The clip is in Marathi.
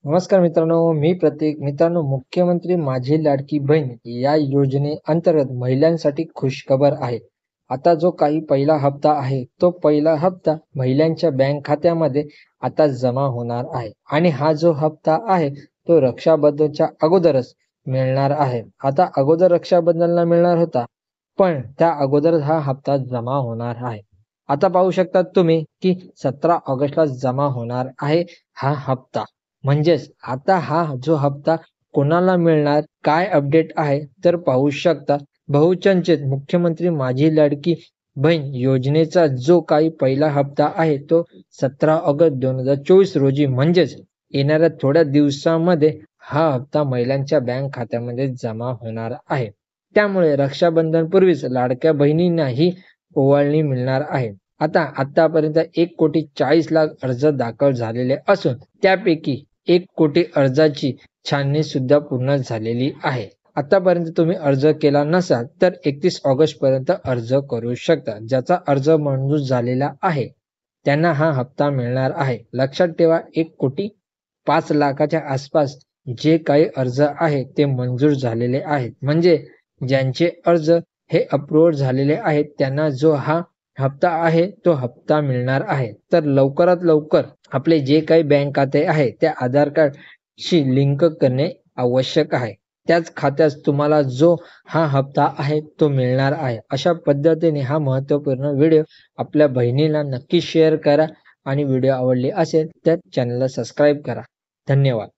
नमस्कार मित्रांनो, मी प्रतीक. मित्रांनो, मुख्यमंत्री माझी लाडकी बहीण या योजनेअंतर्गत महिलांसाठी खुशखबर आहे. आता जो काही पहिला हप्ता आहे, तो पहिला हप्ता महिलांच्या बँक खात्यामध्ये आता जमा होणार आहे आणि हा जो हप्ता आहे, तो रक्षाबंधनच्या अगोदरच मिळणार आहे. आता अगोदर रक्षाबंधनला मिळणार होता, पण त्या अगोदरच हा हप्ता जमा होणार आहे. आता पाहू शकता तुम्ही, की 17 ऑगस्टला जमा होणार आहे हा हप्ता. म्हणजेच आता हा जो हप्ता कोणाला मिळणार, काय अपडेट आहे तर पाहू शकता. बहुचर्चित मुख्यमंत्री माझी लाडकी बहीण योजनेचा जो काही पहिला हप्ता आहे तो 17 ऑगस्ट 2024 रोजी म्हणजेच येणाऱ्या थोड्या दिवसामध्ये हा हप्ता महिलांच्या बँक खात्यामध्ये जमा होणार आहे. त्यामुळे रक्षाबंधनपूर्वीच लाडक्या बहिणींना ही ओवाळणी मिळणार आहे. आता आतापर्यंत 1,40,40,00,000 अर्ज दाखल झालेले असून त्यापैकी 1,00,00,000 अर्जाची छाननी सुद्धा पूर्ण झालेली आहे. आतापर्यंत तुम्ही अर्ज केला नसाल तर 31 ऑगस्ट पर्यंत अर्ज करू शकता. ज्याचा अर्ज मंजूर झालेला आहे त्यांना हा हप्ता मिळणार आहे. लक्षात ठेवा, 1,05,00,000च्या आसपास जे काही अर्ज आहे ते मंजूर झालेले आहेत. म्हणजे ज्यांचे अर्ज हे अप्रूव्ह झालेले आहेत त्यांना जो हा हप्ता आहे तो हप्ता मिळणार आहे. तर लवकरात लवकर आपले जे काही बँक खाते आहे त्या आधार कार्डशी लिंक करणे आवश्यक आहे. त्याच खात्यास तुम्हाला जो हा हप्ता आहे तो मिळणार आहे. अशा पद्धतीने हा महत्त्वपूर्ण व्हिडिओ आपल्या बहिणीला नक्की शेअर करा आणि व्हिडिओ आवडले असेल तर चॅनलला सबस्क्राईब करा. धन्यवाद.